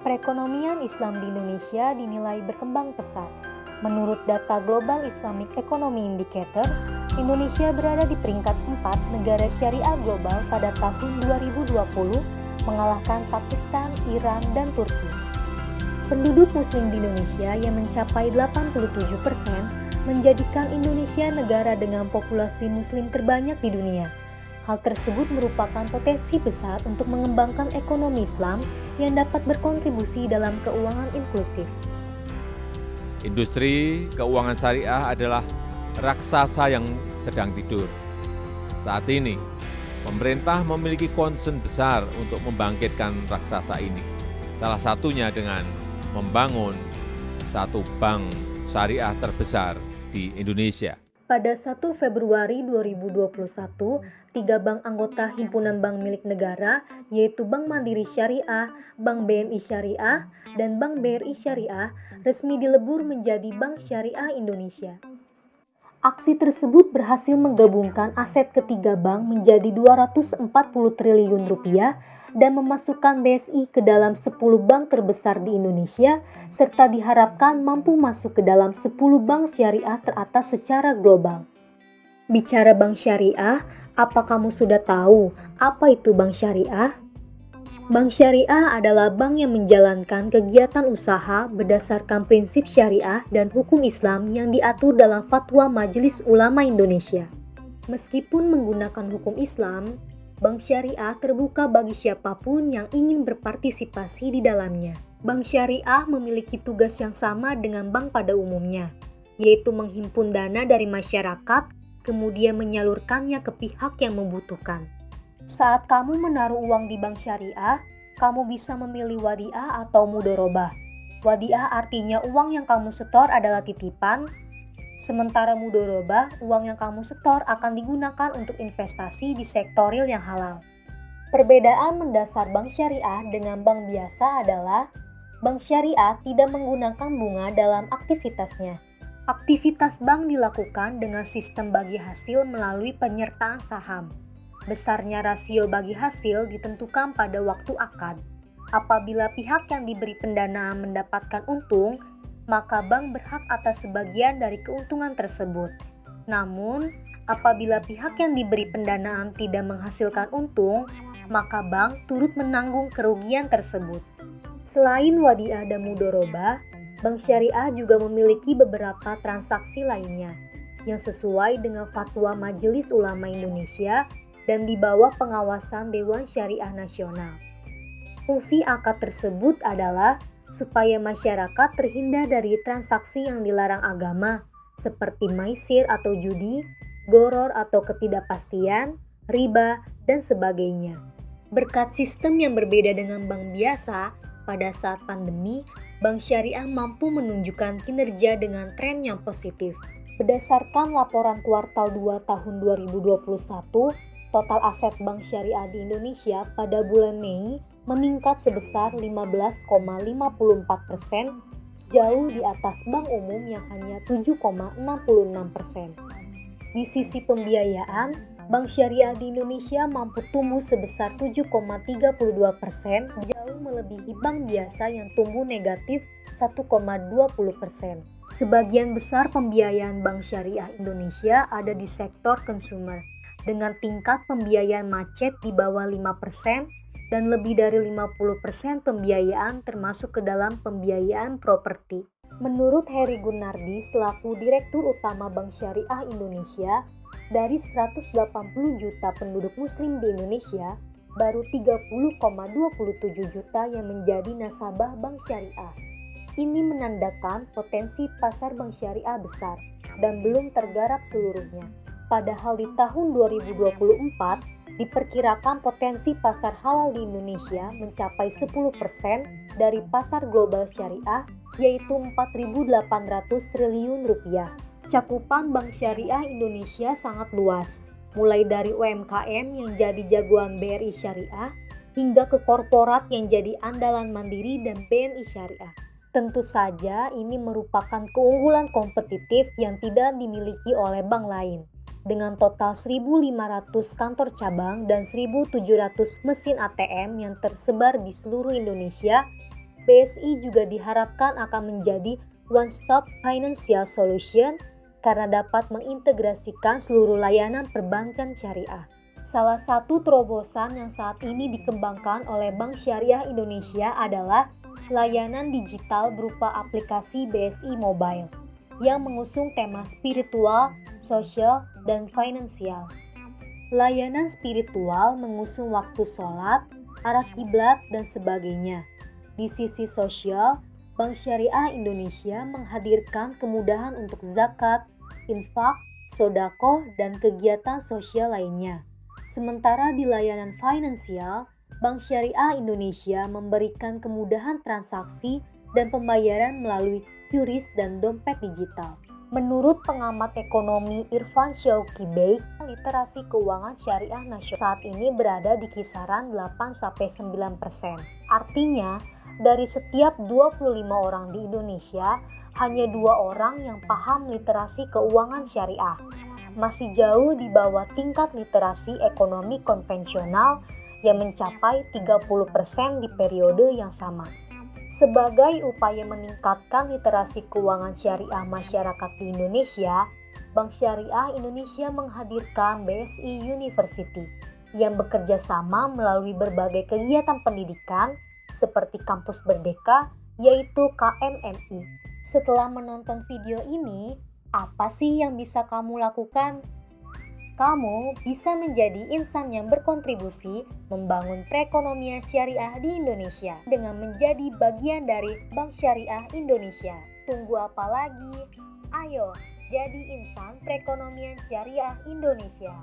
Perekonomian Islam di Indonesia dinilai berkembang pesat. Menurut data Global Islamic Economy Indicator, Indonesia berada di peringkat 4 negara syariah global pada tahun 2020, mengalahkan Pakistan, Iran, dan Turki. Penduduk Muslim di Indonesia yang mencapai 87% menjadikan Indonesia negara dengan populasi Muslim terbanyak di dunia. Hal tersebut merupakan potensi besar untuk mengembangkan ekonomi Islam yang dapat berkontribusi dalam keuangan inklusif. Industri keuangan syariah adalah raksasa yang sedang tidur. Saat ini, pemerintah memiliki concern besar untuk membangkitkan raksasa ini. Salah satunya dengan membangun satu bank syariah terbesar di Indonesia. Pada 1 Februari 2021, 3 bank anggota Himpunan Bank Milik Negara, yaitu Bank Mandiri Syariah, Bank BNI Syariah, dan Bank BRI Syariah, resmi dilebur menjadi Bank Syariah Indonesia. Aksi tersebut berhasil menggabungkan aset ketiga bank menjadi 240 triliun rupiah dan memasukkan BSI ke dalam 10 bank terbesar di Indonesia, serta diharapkan mampu masuk ke dalam 10 bank syariah teratas secara global. Bicara bank syariah, apa kamu sudah tahu apa itu bank syariah? Bank syariah adalah bank yang menjalankan kegiatan usaha berdasarkan prinsip syariah dan hukum Islam yang diatur dalam Fatwa Majelis Ulama Indonesia. Meskipun menggunakan hukum Islam, bank syariah terbuka bagi siapapun yang ingin berpartisipasi di dalamnya. Bank syariah memiliki tugas yang sama dengan bank pada umumnya, yaitu menghimpun dana dari masyarakat, kemudian menyalurkannya ke pihak yang membutuhkan. Saat kamu menaruh uang di bank syariah, kamu bisa memilih wadiah atau mudorobah. Wadiah artinya uang yang kamu setor adalah titipan, sementara mudorobah, uang yang kamu setor akan digunakan untuk investasi di sektor real yang halal. Perbedaan mendasar bank syariah dengan bank biasa adalah bank syariah tidak menggunakan bunga dalam aktivitasnya. Aktivitas bank dilakukan dengan sistem bagi hasil melalui penyertaan saham. Besarnya rasio bagi hasil ditentukan pada waktu akad. Apabila pihak yang diberi pendanaan mendapatkan untung, maka bank berhak atas sebagian dari keuntungan tersebut. Namun, apabila pihak yang diberi pendanaan tidak menghasilkan untung, maka bank turut menanggung kerugian tersebut. Selain wadiah dan mudorobah, bank syariah juga memiliki beberapa transaksi lainnya yang sesuai dengan Fatwa Majelis Ulama Indonesia dan di bawah pengawasan Dewan Syariah Nasional. Fungsi akad tersebut adalah supaya masyarakat terhindar dari transaksi yang dilarang agama, seperti maisir atau judi, goror atau ketidakpastian, riba, dan sebagainya. Berkat sistem yang berbeda dengan bank biasa, pada saat pandemi, bank syariah mampu menunjukkan kinerja dengan tren yang positif. Berdasarkan laporan kuartal 2 tahun 2021, total aset bank syariah di Indonesia pada bulan Mei meningkat sebesar 15,54%, jauh di atas bank umum yang hanya 7,66%. Di sisi pembiayaan, bank syariah di Indonesia mampu tumbuh sebesar 7,32%, jauh melebihi bank biasa yang tumbuh negatif 1,20%. Sebagian besar pembiayaan bank syariah Indonesia ada di sektor consumer, dengan tingkat pembiayaan macet di bawah 5% dan lebih dari 50% pembiayaan termasuk ke dalam pembiayaan properti. Menurut Heri Gunardi selaku Direktur Utama Bank Syariah Indonesia, dari 180 juta penduduk Muslim di Indonesia, baru 30,27 juta yang menjadi nasabah bank syariah. Ini menandakan potensi pasar bank syariah besar dan belum tergarap seluruhnya. Padahal di tahun 2024, diperkirakan potensi pasar halal di Indonesia mencapai 10% dari pasar global syariah, yaitu 4.800 triliun rupiah. Cakupan bank syariah Indonesia sangat luas, mulai dari UMKM yang jadi jagoan BRI Syariah, hingga ke korporat yang jadi andalan Mandiri dan BNI Syariah. Tentu saja ini merupakan keunggulan kompetitif yang tidak dimiliki oleh bank lain. Dengan total 1.500 kantor cabang dan 1.700 mesin ATM yang tersebar di seluruh Indonesia, BSI juga diharapkan akan menjadi one-stop financial solution karena dapat mengintegrasikan seluruh layanan perbankan syariah. Salah satu terobosan yang saat ini dikembangkan oleh Bank Syariah Indonesia adalah layanan digital berupa aplikasi BSI Mobile yang mengusung tema spiritual, sosial, dan finansial. Layanan spiritual mengusung waktu sholat, arah kiblat, dan sebagainya. Di sisi sosial, Bank Syariah Indonesia menghadirkan kemudahan untuk zakat, infak, sodako, dan kegiatan sosial lainnya. Sementara di layanan finansial, Bank Syariah Indonesia memberikan kemudahan transaksi dan pembayaran melalui QRIS dan dompet digital. Menurut pengamat ekonomi Irfan Syauqi Bey, literasi keuangan syariah nasional saat ini berada di kisaran 8-9%. Artinya, dari setiap 25 orang di Indonesia, hanya 2 orang yang paham literasi keuangan syariah. Masih jauh di bawah tingkat literasi ekonomi konvensional yang mencapai 30% di periode yang sama. Sebagai upaya meningkatkan literasi keuangan syariah masyarakat di Indonesia, Bank Syariah Indonesia menghadirkan BSI University yang bekerja sama melalui berbagai kegiatan pendidikan seperti Kampus Merdeka, yaitu KMMI. Setelah menonton video ini, apa sih yang bisa kamu lakukan? Kamu bisa menjadi insan yang berkontribusi membangun perekonomian syariah di Indonesia dengan menjadi bagian dari Bank Syariah Indonesia. Tunggu apa lagi? Ayo, jadi insan perekonomian syariah Indonesia.